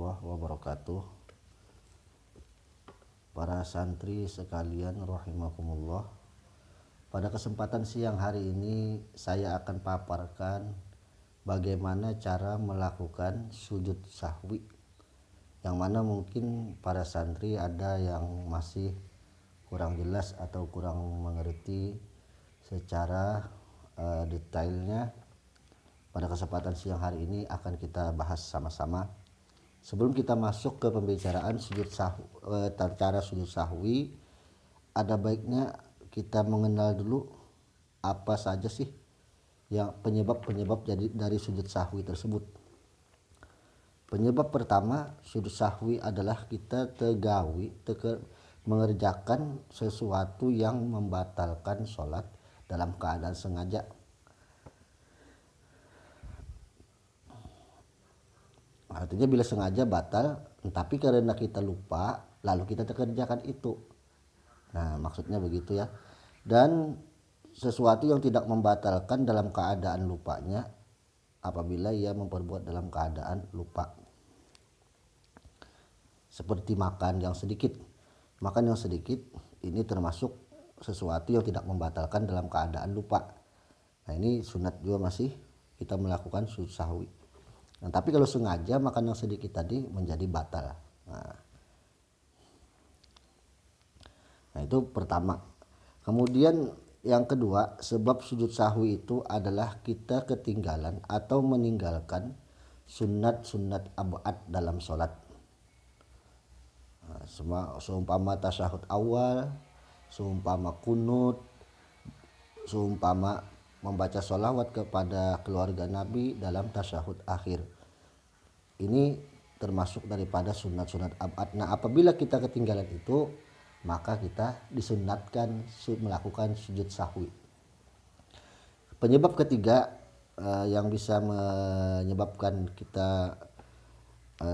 warahmatullahi wabarakatuh. Para santri sekalian rahimakumullah. Pada kesempatan siang hari ini saya akan paparkan bagaimana cara melakukan sujud sahwi, yang mana mungkin para santri ada yang masih kurang jelas atau kurang mengerti secara detailnya. Pada kesempatan siang hari ini akan kita bahas sama-sama. Sebelum kita masuk ke pembicaraan cara sujud sahwi, ada baiknya kita mengenal dulu apa saja sih yang penyebab dari sujud sahwi tersebut. Penyebab pertama sujud sahwi adalah kita mengerjakan sesuatu yang membatalkan sholat dalam keadaan sengaja. Artinya bila sengaja batal, tapi karena kita lupa lalu kita kerjakan itu. Nah, maksudnya begitu ya. Dan sesuatu yang tidak membatalkan dalam keadaan lupanya apabila ia memperbuat dalam keadaan lupa. Seperti makan yang sedikit. Makan yang sedikit ini termasuk sesuatu yang tidak membatalkan dalam keadaan lupa. Nah, ini sunat juga masih kita melakukan sujud sahwi. Nah, tapi kalau sengaja makan yang sedikit tadi menjadi batal. Nah, itu pertama. Kemudian yang kedua, sebab sujud sahwi itu adalah kita ketinggalan atau meninggalkan sunat-sunat abad dalam sholat. Nah, seumpama tasyahud awal, seumpama kunut, seumpama membaca sholawat kepada keluarga Nabi dalam tasyahud akhir. Ini termasuk daripada sunat-sunat abad. Nah, apabila kita ketinggalan itu, maka kita disunatkan melakukan sujud sahwi. Penyebab ketiga yang bisa menyebabkan kita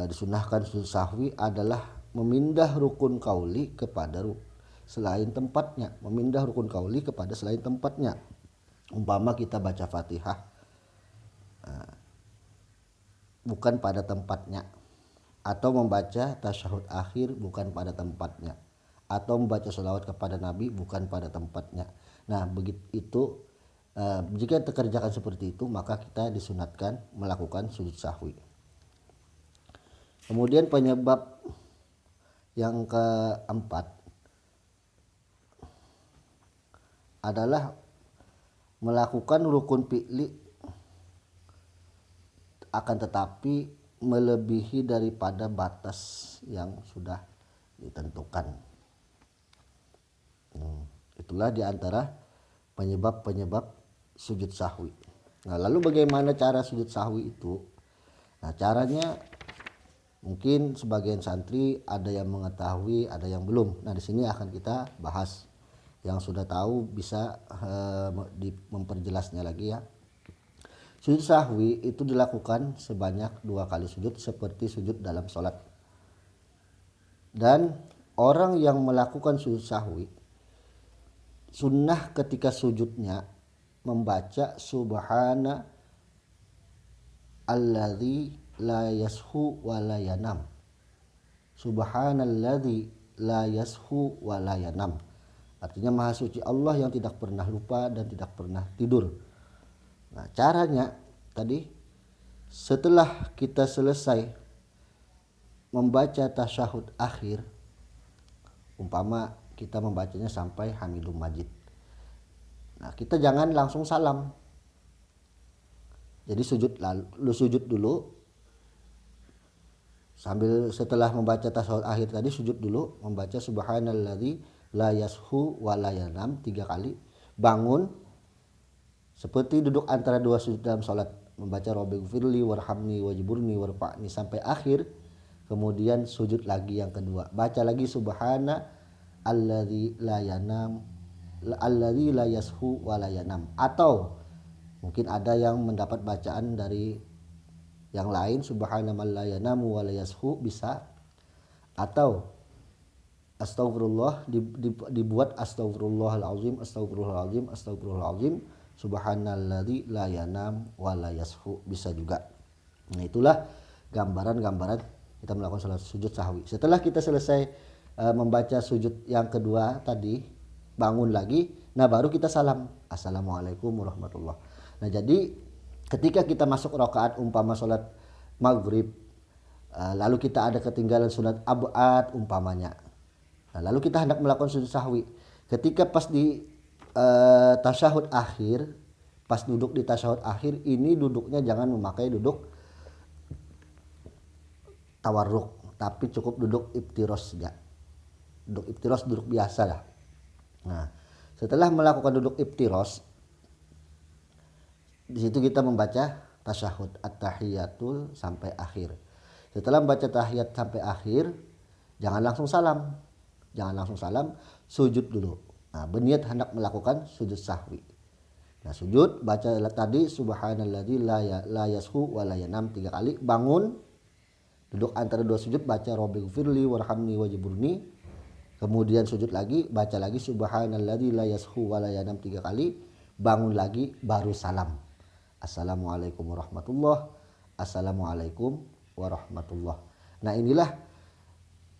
disunahkan sujud sahwi adalah memindah rukun qauli kepada selain tempatnya. Memindah rukun qauli kepada selain tempatnya. Umpama kita baca Fatihah bukan pada tempatnya, atau membaca tasyahud akhir bukan pada tempatnya, atau membaca sholawat kepada Nabi bukan pada tempatnya. Nah, begitu jika kita kerjakan seperti itu, maka kita disunatkan melakukan sujud sahwi. Kemudian penyebab yang keempat adalah melakukan rukun fi'li akan tetapi melebihi daripada batas yang sudah ditentukan. Itulah diantara penyebab-penyebab sujud sahwi. Nah, lalu bagaimana cara sujud sahwi itu? Nah, caranya mungkin sebagian santri ada yang mengetahui, ada yang belum. Nah, di sini akan kita bahas. Yang sudah tahu bisa memperjelasnya lagi ya. Sujud sahwi itu dilakukan sebanyak 2 kali sujud seperti sujud dalam sholat. Dan orang yang melakukan sujud sahwi, sunnah ketika sujudnya membaca subhana alladzi la yashu wa la yanam. Subhanalladzi la yashu wa la yanam. Artinya maha suci Allah yang tidak pernah lupa dan tidak pernah tidur. Nah, caranya tadi setelah kita selesai membaca tasyahud akhir, umpama kita membacanya sampai Hamidum Majid. Nah, kita jangan langsung salam. Jadi sujud dulu. Sambil setelah membaca tasyahud akhir tadi sujud dulu, membaca subhanalladzi la yashu wa la yanam 3 kali, bangun seperti duduk antara 2 sujud dalam salat, membaca rabbighfirli warhamni wajburni warfa'ni sampai akhir, kemudian sujud lagi yang kedua, baca lagi subhana alladzi la yanam alladzi la yashu wa la yanam. Atau mungkin ada yang mendapat bacaan dari yang lain, subhana man la yanamu wa la yashu, bisa. Atau astagfirullah dibuat astagfirullahalazim astagfirullahalazim astagfirullahalazim subhanalladzi la yanam wa la yashu, bisa juga. Nah, itulah gambaran-gambaran kita melakukan salat sujud sahwi. Setelah kita selesai membaca sujud yang kedua tadi, bangun lagi, nah baru kita salam, assalamualaikum warahmatullah. Nah jadi ketika kita masuk rakaat umpama salat maghrib, lalu kita ada ketinggalan sunat abad umpamanya, nah lalu kita hendak melakukan sujud sahwi, ketika pas di tasyahud akhir, pas duduk di tasyahud akhir ini duduknya jangan memakai duduk tawarruk, tapi cukup duduk iftiros saja. Duduk iftiros, duduk biasa lah. Nah, setelah melakukan duduk iftiros, di situ kita membaca tasyahud at-tahiyatul sampai akhir. Setelah membaca tahiyat sampai akhir, jangan langsung salam. Jangan langsung salam, sujud dulu. Nah, berniat hendak melakukan sujud sahwi. Nah, sujud baca tadi subhanalladzi la yashu wa la yanam 3 kali, bangun, duduk antara dua sujud baca rabbighfirli warhamni wajburni. Kemudian sujud lagi, baca lagi subhanalladzi la yashu wa la yanam 3 kali, bangun lagi, baru salam. Assalamualaikum warahmatullah, assalamualaikum warahmatullah. Nah inilah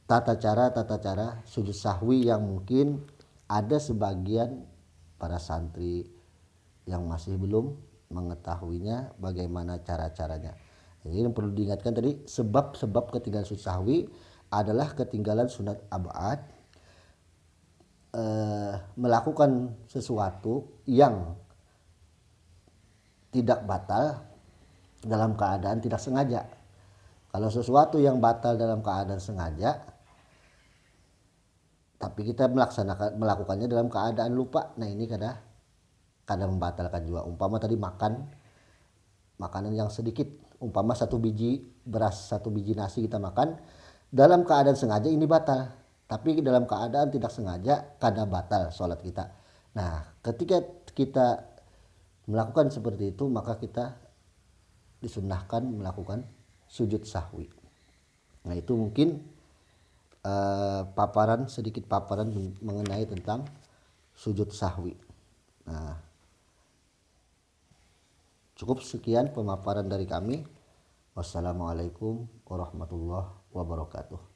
tata cara sujud sahwi yang mungkin ada sebagian para santri yang masih belum mengetahuinya bagaimana cara-caranya. Jadi yang perlu diingatkan tadi, sebab-sebab ketinggalan sujud sahwi adalah ketinggalan sunat abad, melakukan sesuatu yang tidak batal dalam keadaan tidak sengaja. Kalau sesuatu yang batal dalam keadaan sengaja, tapi kita melakukannya dalam keadaan lupa, nah ini kadang membatalkan juga. Umpama tadi makan makanan yang sedikit, umpama 1 biji beras, 1 biji nasi kita makan, dalam keadaan sengaja ini batal. Tapi dalam keadaan tidak sengaja karena batal sholat kita. Nah ketika kita melakukan seperti itu, maka kita disunnahkan melakukan sujud sahwi. Nah itu mungkin sedikit paparan mengenai tentang sujud sahwi. Nah cukup sekian pemaparan dari kami. Wassalamualaikum warahmatullahi wabarakatuh.